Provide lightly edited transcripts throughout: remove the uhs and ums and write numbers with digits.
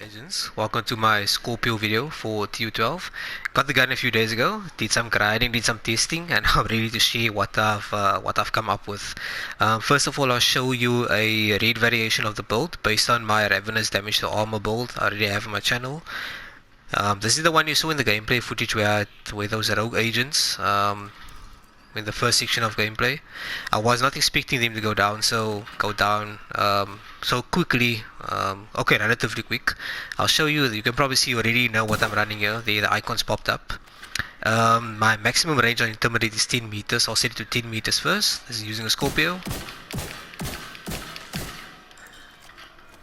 Legends. Welcome to my Scorpio video for TU12. Got the gun a few days ago, did some grinding, did some testing, and I'm ready to share what I've come up with. First of all, I'll show you a raid variation of the build based on my Ravenous damage to armor build I already have on my channel. This is the one you saw in the gameplay footage where those rogue agents in the first section of gameplay. I was not expecting them to go down so quickly. Okay, relatively quick. I'll show you. You can probably see already know what I'm running here. The icons popped up. My maximum range on Intimidate is 10 meters. I'll set it to 10 meters first. This is using a Scorpio.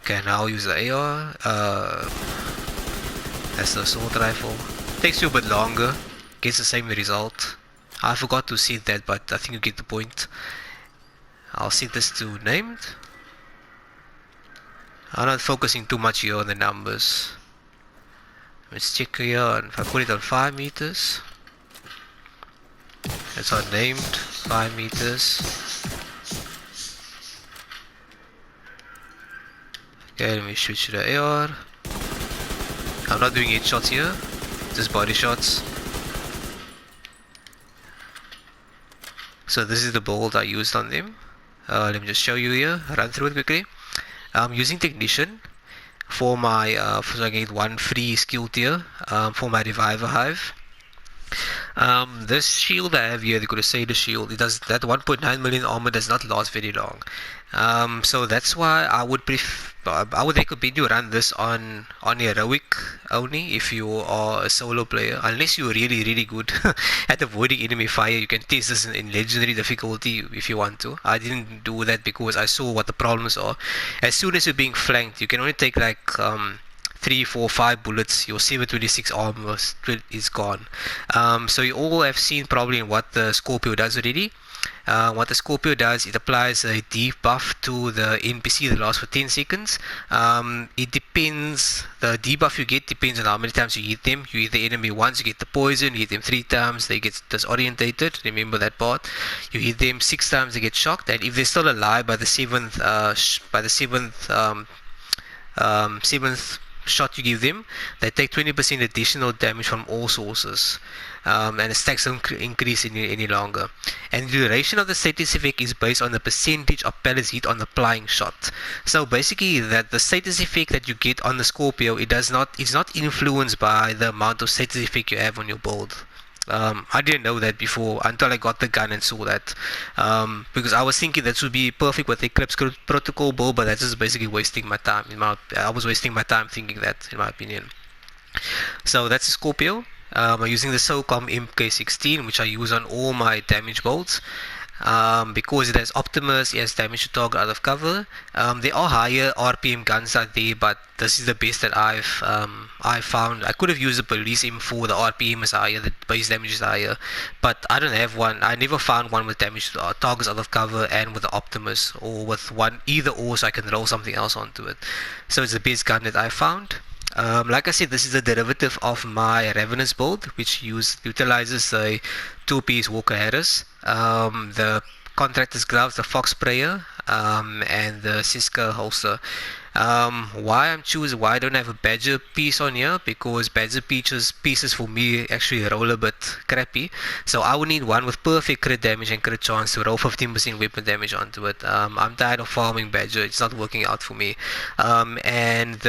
Okay, now I'll use the AR. That's the assault rifle. Takes you a bit longer. Gets the same result. I forgot to set that, but I think you get the point. I'll set this to named. I'm not focusing too much here on the numbers. Let's check here, and if I put it on 5 meters, that's on named, 5 meters. Okay, let me switch to the AR. I'm not doing headshots here, just body shots. So this is the build I used on them. Let me just show you here, run through it quickly. I'm using Technician for my, so I get one free skill tier for my Reviver Hive. This shield I have here, the Crusader shield, it does that 1.9 million armor does not last very long. So that's why I would recommend you run this on heroic only if you are a solo player. Unless you're really good at avoiding enemy fire, you can test this in legendary difficulty if you want to. I didn't do that because I saw what the problems are. As soon as you're being flanked, you can only take like 3, 4, 5 bullets, your 726 armor is gone. So you all have seen probably what the Scorpio does already. What the Scorpio does, it applies a debuff to the NPC that lasts for 10 seconds. It depends, the debuff you get depends on how many times you hit them. You hit the enemy once, you get the poison. You hit them 3 times, they get disorientated. Remember that part. You hit them 6 times, they get shocked. And if they're still alive by the 7th shot you give them, they take 20% additional damage from all sources, and the stacks don't increase any longer. And the duration of the status effect is based on the percentage of pellets hit on the flying shot. So basically, that the status effect that you get on the Scorpio, it's not influenced by the amount of status effect you have on your build. I didn't know that before until I got the gun and saw that, because I was thinking that would be perfect with Eclipse Protocol build, but that's just basically wasting my time. I was wasting my time thinking that, in my opinion. So that's a Scorpio. I'm using the SOCOM MK16, which I use on all my damage builds. Because it has Optimus, it has damage to target out of cover. There are higher RPM guns out there, but this is the best that I've found. I could have used the Police M4, the RPM is higher, the base damage is higher, but I don't have one. I never found one with damage to targets out of cover and with the Optimus, or with one either or, so I can roll something else onto it. So it's the best gun that I found. Like I said, this is a derivative of my Ravenous build, which utilizes a 2-piece Walker Harris, the Contractor's Gloves, the Fox Sprayer, and the Siska holster. Why I don't have a Badger piece on here, because Badger pieces for me actually roll a bit crappy. So I would need one with perfect crit damage and crit chance to roll 15% weapon damage onto it. I'm tired of farming Badger, it's not working out for me. And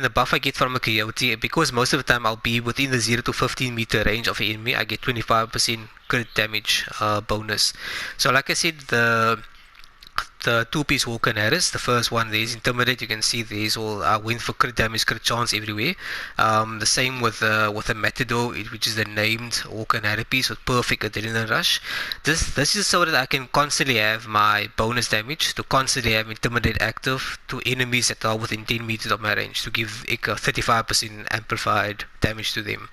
the buff I get from a Coyote, because most of the time I'll be within the 0 to 15 meter range of an enemy, I get 25% crit damage bonus. So like I said, the 2-piece Walker Harris, the first one, there's Intimidate. You can see there's all win for crit damage, crit chance everywhere. The same with the Matador, which is the named Walker Harris piece with perfect Adrenaline Rush. This is so that I can constantly have my bonus damage, to constantly have Intimidate active to enemies that are within 10 meters of my range, to give 35% amplified damage to them.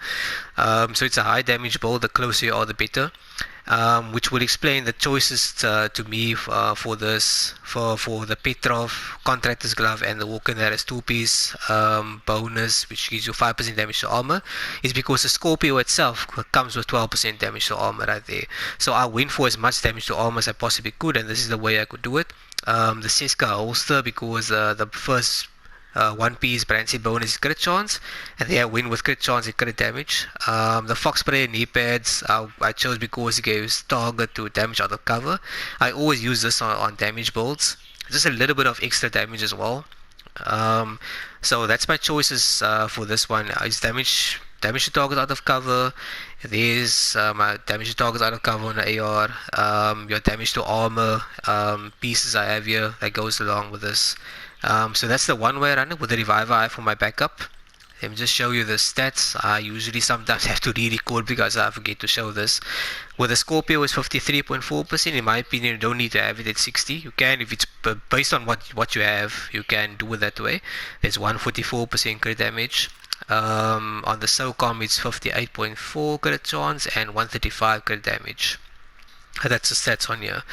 So it's a high damage build. The closer you are, the better. Which will explain the choices to me for this, for the Petrov Contractor's Glove and the Walker Harris 2-piece bonus, which gives you 5% damage to armor, is because the Scorpio itself comes with 12% damage to armor right there. So I went for as much damage to armor as I possibly could, and this is the way I could do it. The Siska holster, because the first one piece brand seed bonus is crit chance, and they win with crit chance and crit damage. The fox spray knee pads I chose because it gives target to damage out of cover. I always use this on damage builds, just a little bit of extra damage as well. So that's my choices for this one. Is damage to target out of cover. There's my damage to targets out of cover on the AR. Your damage to armor pieces I have here that goes along with this. So that's the one way I run it with the Reviver Eye for my backup. Let me just show you the stats. I usually sometimes have to re-record because I forget to show this. With the Scorpio is 53.4%. In my opinion, you don't need to have it at 60. You can, if it's based on what you have, you can do it that way. There's 144% crit damage. On the SOCOM it's 58.4 crit chance and 135 crit damage. That's the stats on here.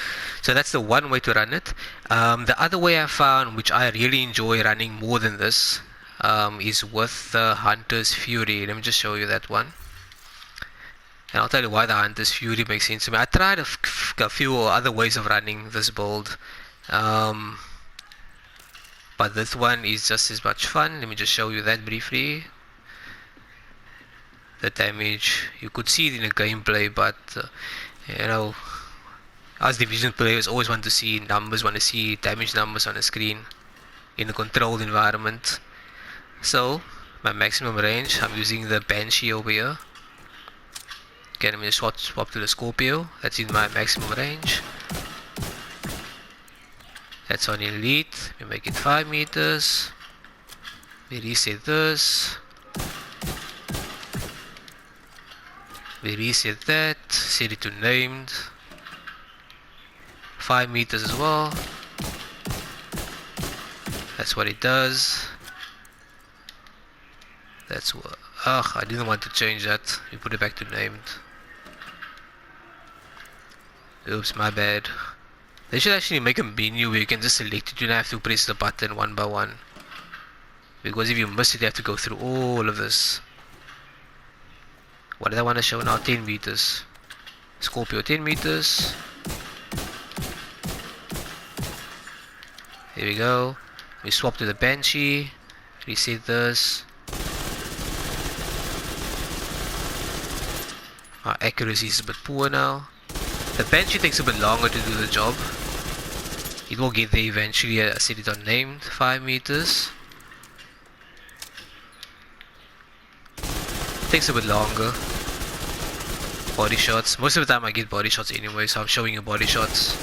So that's the one way to run it. The other way I found, which I really enjoy running more than this, is with the Hunter's Fury. Let me just show you that one, and I'll tell you why the Hunter's Fury makes sense to me. I tried a few other ways of running this build, but this one is just as much fun. Let me just show you that briefly. The damage, you could see it in the gameplay, but you know, us division players always want to see numbers, want to see damage numbers on the screen in a controlled environment. So my maximum range, I'm using the Banshee over here. Okay, let me just swap to the Scorpio. That's in my maximum range. That's on elite. We make it 5 meters. We reset this. We reset that. Set it to named. 5 meters as well. That's what it does. That's what. Ugh, I didn't want to change that. We put it back to named. Oops, my bad. They should actually make a menu where you can just select it. You don't have to press the button one by one. Because if you miss it, you have to go through all of this. What did I want to show now? 10 meters. Scorpio 10 meters. Here we go. We swap to the Banshee. Reset this. Our accuracy is a bit poor now. The Banshee takes a bit longer to do the job. It will get there eventually. I set it on named 5 meters. Takes a bit longer. Body shots. Most of the time I get body shots anyway, so I'm showing you body shots.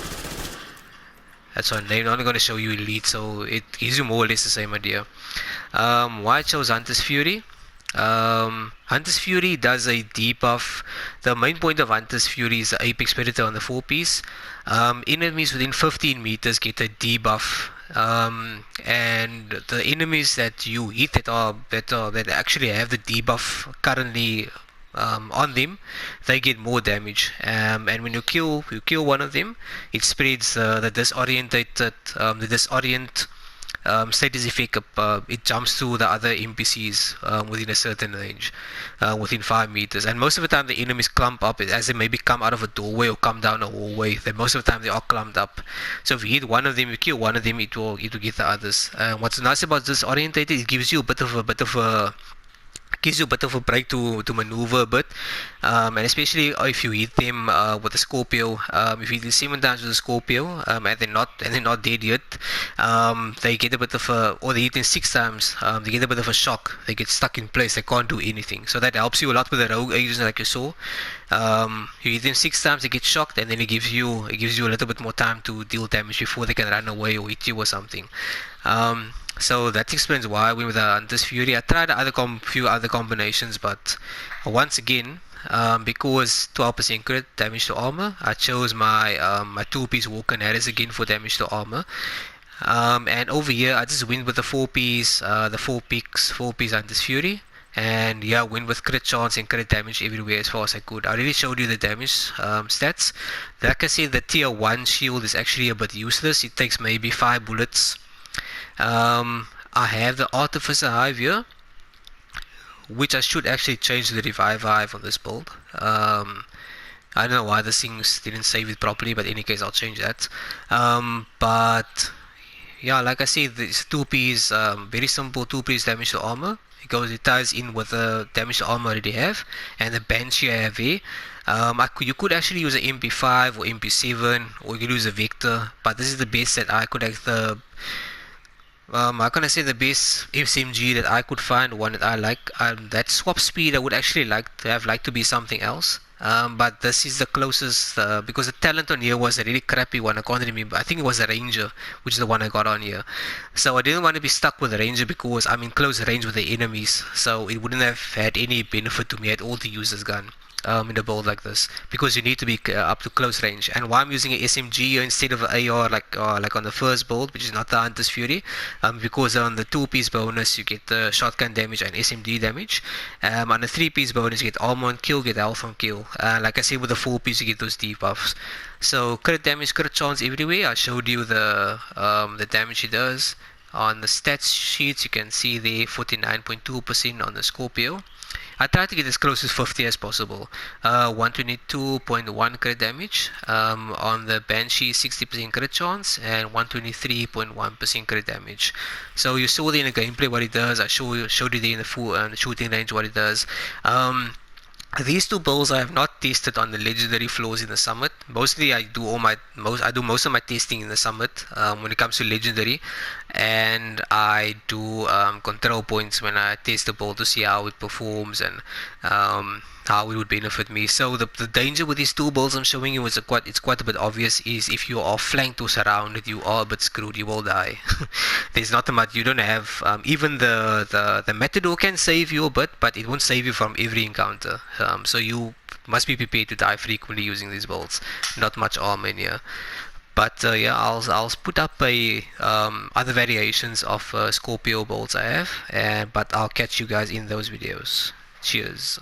That's on named. I'm only going to show you elite, so it gives you more or less the same idea. Why I chose Hunter's Fury? Hunter's Fury does a debuff. The main point of Hunter's Fury is the Apex Predator on the 4-piece. Enemies within 15 meters get a debuff, and the enemies that you hit that actually have the debuff currently on them, they get more damage. And when you kill one of them, it spreads the disorient status effect. It jumps to the other NPCs within a certain range, within 5 meters. And most of the time the enemies clump up as they maybe come out of a doorway or come down a hallway. Then most of the time they are clumped up. So if you hit one of them, you kill one of them, it will get the others. What's nice about disorientated, it gives you a bit of a break to maneuver a bit, and especially if you hit them with a Scorpio. If you hit them 7 times with a Scorpio, and they're not dead yet, they get a bit of a, or they hit them 6 times, they get a bit of a shock. They get stuck in place. They can't do anything. So that helps you a lot with the rogue agents, like you saw. You hit them 6 times, they get shocked, and then it gives you a little bit more time to deal damage before they can run away or hit you or something. So that explains why I went with the Hunter's Fury. I tried few other combinations, but once again, because 12% crit damage to armor, I chose my 2-piece Walker Harris again for damage to armor. And over here, I just went with the 4-piece, the 4-piece Hunter's Fury. And yeah, went with crit chance and crit damage everywhere as far as I could. I already showed you the damage stats. Like I said, the tier 1 shield is actually a bit useless. It takes maybe 5 bullets. I have the Artificer Hive here, which I should actually change to the Reviver Hive on this build. I don't know why the things didn't save it properly, but in any case I'll change that. But Yeah, like I said, this 2P is very simple. 2P is damage to armor. It ties in with the damage to armor I already have, and the Banshee I have here. You could actually use an MP5 or MP7, or you could use a Vector, but this is the best that I could have the how can I say the best SMG that I could find, one that I like. That swap speed I would actually like to be something else. But this is the closest because the talent on here was a really crappy one. I can't remember. I think it was a Ranger, which is the one I got on here. So I didn't want to be stuck with a Ranger because I'm in close range with the enemies. So it wouldn't have had any benefit to me at all to use this gun in a build like this because you need to be up to close range. And why I'm using an SMG instead of an AR like on the first build, which is not the Hunter's Fury, because on the 2-piece bonus you get the shotgun damage and SMG damage. On the 3-piece bonus you get armor on kill, get health on kill. Like I said, with the 4-piece you get those debuffs. So crit damage, crit chance everywhere. I showed you the damage it does. On the stats sheets you can see there 49.2% on the Scorpio. I try to get as close to 50 as possible. 122.1 crit damage. On the Banshee, 60% crit chance and 123.1% crit damage. So you saw there in the gameplay what it does. I showed you there in the full shooting range what it does. These two builds I have not tested on the legendary floors in the summit. Mostly I do most of my testing in the summit when it comes to legendary, and I do control points when I test the build to see how it performs and how it would benefit me. So the danger with these two builds I'm showing you is it's quite a bit obvious. Is if you are flanked or surrounded, you are a bit screwed. You will die. There's not much. You don't have even the Matador can save you a bit, but it won't save you from every encounter. So you must be prepared to die frequently using these builds. Not much armor in here. But yeah, I'll put up a other variations of Scorpio builds I have, but I'll catch you guys in those videos. Cheers.